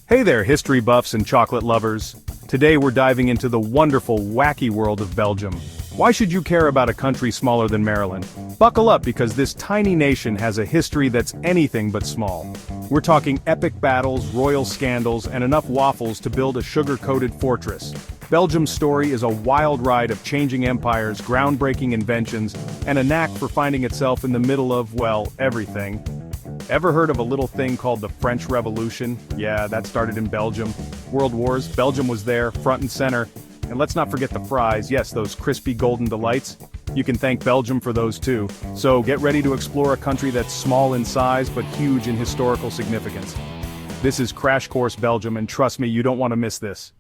Hey there, history buffs and chocolate lovers. Today we're diving into the wonderful, wacky world of Belgium. Why should you care about a country smaller than Maryland? Buckle up because this tiny nation has a history that's anything but small. We're talking epic battles, royal scandals, and enough waffles to build a sugar-coated fortress. Belgium's story is a wild ride of changing empires, groundbreaking inventions, and a knack for finding itself in the middle of, well, everything. Ever heard of a little thing called the French Revolution? Yeah, that started in Belgium. World Wars, Belgium was there, front and center. And let's not forget the fries, yes, those crispy golden delights. You can thank Belgium for those too. So get ready to explore a country that's small in size but huge in historical significance. This is Crash Course Belgium, and trust me, you don't want to miss this.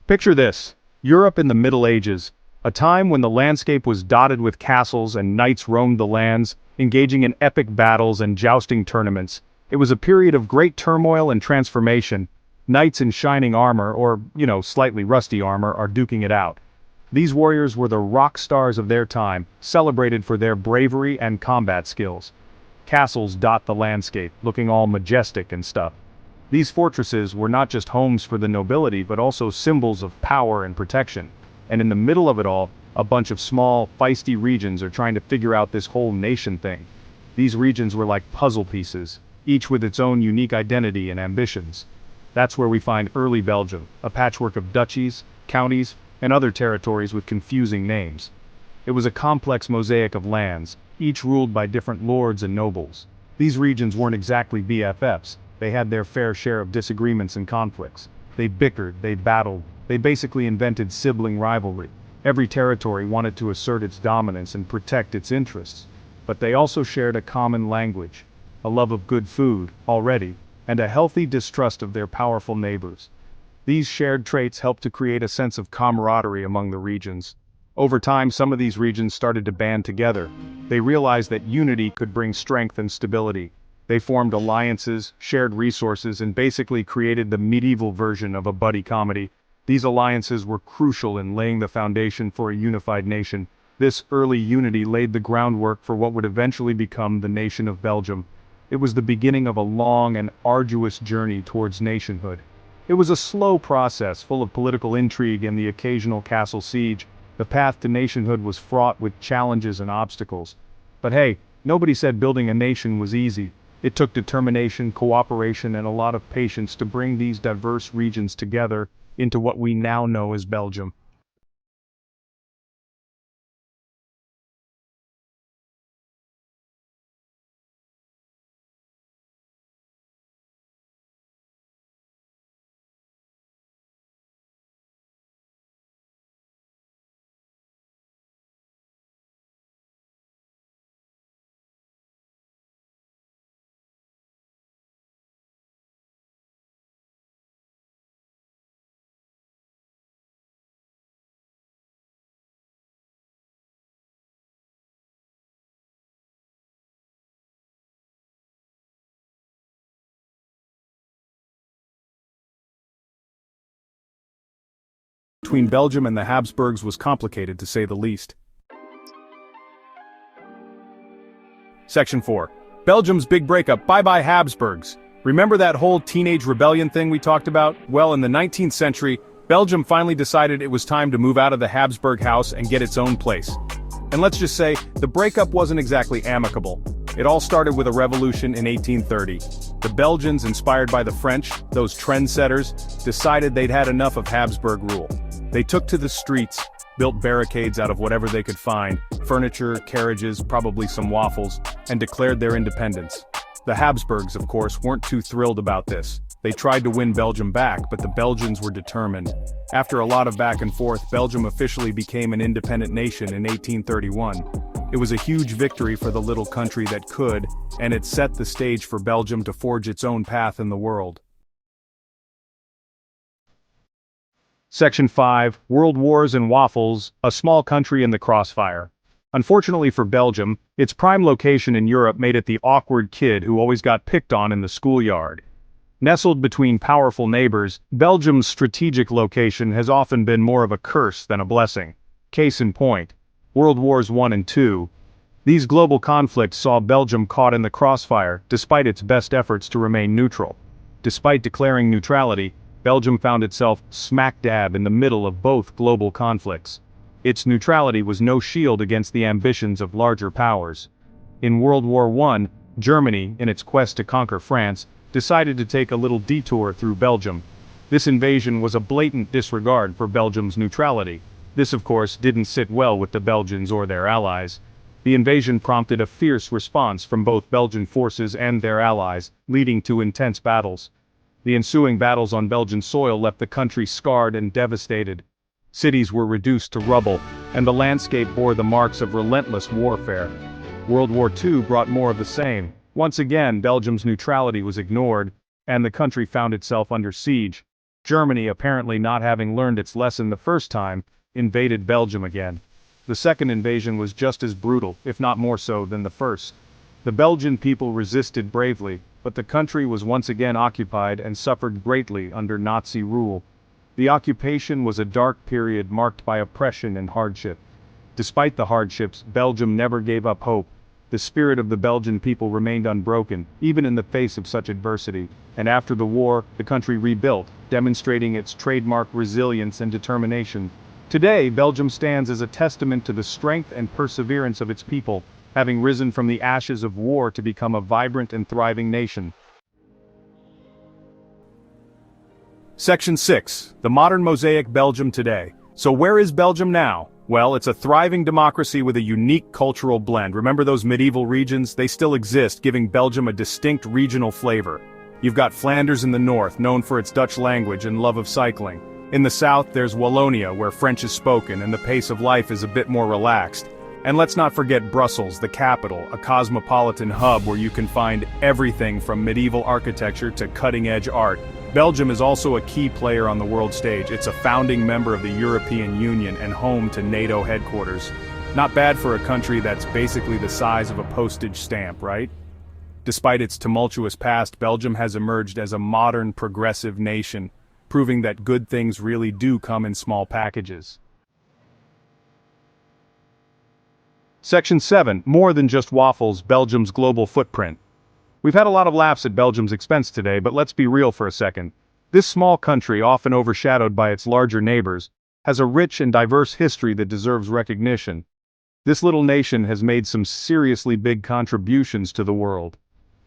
Picture this: Europe in the Middle Ages. A time when the landscape was dotted with castles and knights roamed the lands, engaging in epic battles and jousting tournaments. It was a period of great turmoil and transformation. Knights in shining armor, or, slightly rusty armor, are duking it out. These warriors were the rock stars of their time, celebrated for their bravery and combat skills. Castles dot the landscape, looking all majestic and stuff. These fortresses were not just homes for the nobility but also symbols of power and protection. And in the middle of it all, a bunch of small, feisty regions are trying to figure out this whole nation thing. These regions were like puzzle pieces, each with its own unique identity and ambitions. That's where we find early Belgium, a patchwork of duchies, counties, and other territories with confusing names. It was a complex mosaic of lands, each ruled by different lords and nobles. These regions weren't exactly BFFs, they had their fair share of disagreements and conflicts. They bickered, they battled, they basically invented sibling rivalry. Every territory wanted to assert its dominance and protect its interests. But they also shared a common language, a love of good food, already, and a healthy distrust of their powerful neighbors. These shared traits helped to create a sense of camaraderie among the regions. Over time, some of these regions started to band together. They realized that unity could bring strength and stability. They formed alliances, shared resources, and basically created the medieval version of a buddy comedy. These alliances were crucial in laying the foundation for a unified nation. This early unity laid the groundwork for what would eventually become the nation of Belgium. It was the beginning of a long and arduous journey towards nationhood. It was a slow process full of political intrigue and the occasional castle siege. The path to nationhood was fraught with challenges and obstacles. But hey, nobody said building a nation was easy. It took determination, cooperation, and a lot of patience to bring these diverse regions together into what we now know as Belgium. Between Belgium and the Habsburgs was complicated to say the least. Section 4. Belgium's big breakup. Bye-bye Habsburgs. Remember that whole teenage rebellion thing we talked about? Well, in the 19th century, Belgium finally decided it was time to move out of the Habsburg house and get its own place. And let's just say, the breakup wasn't exactly amicable. It all started with a revolution in 1830. The Belgians, inspired by the French, those trendsetters, decided they'd had enough of Habsburg rule. They took to the streets, built barricades out of whatever they could find, furniture, carriages, probably some waffles, and declared their independence. The Habsburgs, of course, weren't too thrilled about this. They tried to win Belgium back, but the Belgians were determined. After a lot of back and forth, Belgium officially became an independent nation in 1831. It was a huge victory for the little country that could, and it set the stage for Belgium to forge its own path in the world. Section 5. World Wars and Waffles, a small country in the Crossfire. Unfortunately for Belgium, its prime location in Europe made it the awkward kid who always got picked on in the schoolyard. Nestled between powerful neighbors, Belgium's strategic location has often been more of a curse than a blessing. Case in point, World Wars I and II. These global conflicts saw Belgium caught in the crossfire, despite its best efforts to remain neutral. Despite declaring neutrality, Belgium found itself smack dab in the middle of both global conflicts. Its neutrality was no shield against the ambitions of larger powers. In World War I, Germany, in its quest to conquer France, decided to take a little detour through Belgium. This invasion was a blatant disregard for Belgium's neutrality. This, of course, didn't sit well with the Belgians or their allies. The invasion prompted a fierce response from both Belgian forces and their allies, leading to intense battles. The ensuing battles on Belgian soil left the country scarred and devastated. Cities were reduced to rubble, and the landscape bore the marks of relentless warfare. World War II brought more of the same. Once again, Belgium's neutrality was ignored, and the country found itself under siege. Germany, apparently not having learned its lesson the first time, invaded Belgium again. The second invasion was just as brutal, if not more so, than the first. The Belgian people resisted bravely, but the country was once again occupied and suffered greatly under Nazi rule. The occupation was a dark period marked by oppression and hardship. Despite the hardships, Belgium never gave up hope. The spirit of the Belgian people remained unbroken, even in the face of such adversity, and after the war, the country rebuilt, demonstrating its trademark resilience and determination. Today, Belgium stands as a testament to the strength and perseverance of its people, having risen from the ashes of war to become a vibrant and thriving nation. Section 6. The Modern Mosaic Belgium Today. So where is Belgium now? Well, it's a thriving democracy with a unique cultural blend. Remember those medieval regions? They still exist, giving Belgium a distinct regional flavor. You've got Flanders in the north, known for its Dutch language and love of cycling. In the south, there's Wallonia, where French is spoken and the pace of life is a bit more relaxed. And let's not forget Brussels, the capital, a cosmopolitan hub where you can find everything from medieval architecture to cutting-edge art. Belgium is also a key player on the world stage. It's a founding member of the European Union and home to NATO headquarters. Not bad for a country that's basically the size of a postage stamp, right? Despite its tumultuous past, Belgium has emerged as a modern, progressive nation, proving that good things really do come in small packages. Section 7. More than just waffles, Belgium's global footprint. We've had a lot of laughs at Belgium's expense today, but let's be real for a second. This small country, often overshadowed by its larger neighbors, has a rich and diverse history that deserves recognition. This little nation has made some seriously big contributions to the world.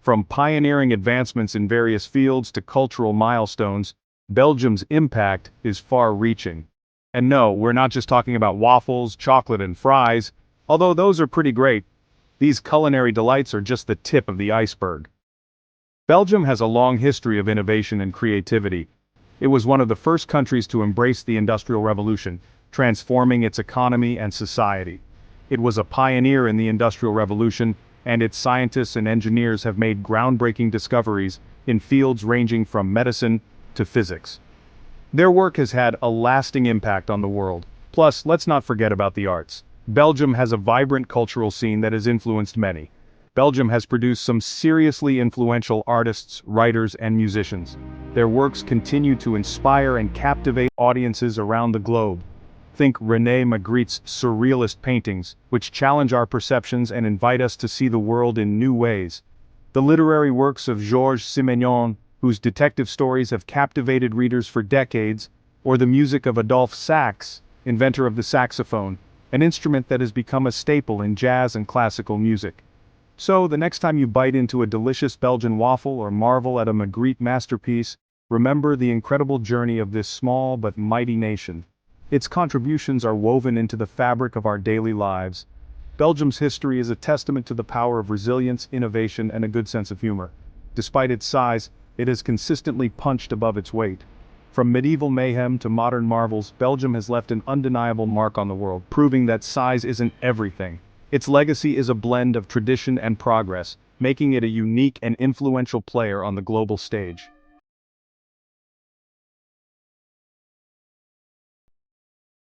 From pioneering advancements in various fields to cultural milestones, Belgium's impact is far-reaching. And no, we're not just talking about waffles, chocolate and fries, although those are pretty great. These culinary delights are just the tip of the iceberg. Belgium has a long history of innovation and creativity. It was one of the first countries to embrace the Industrial Revolution, transforming its economy and society. It was a pioneer in the Industrial Revolution, and its scientists and engineers have made groundbreaking discoveries in fields ranging from medicine to physics. Their work has had a lasting impact on the world. Plus, let's not forget about the arts. Belgium has a vibrant cultural scene that has influenced many. Belgium has produced some seriously influential artists, writers, and musicians. Their works continue to inspire and captivate audiences around the globe. Think René Magritte's surrealist paintings, which challenge our perceptions and invite us to see the world in new ways. The literary works of Georges Simenon, whose detective stories have captivated readers for decades, or the music of Adolphe Sax, inventor of the saxophone, an instrument that has become a staple in jazz and classical music. So, the next time you bite into a delicious Belgian waffle or marvel at a Magritte masterpiece, remember the incredible journey of this small but mighty nation. Its contributions are woven into the fabric of our daily lives. Belgium's history is a testament to the power of resilience, innovation, and a good sense of humor. Despite its size, it has consistently punched above its weight. From medieval mayhem to modern marvels, Belgium has left an undeniable mark on the world, proving that size isn't everything. Its legacy is a blend of tradition and progress, making it a unique and influential player on the global stage.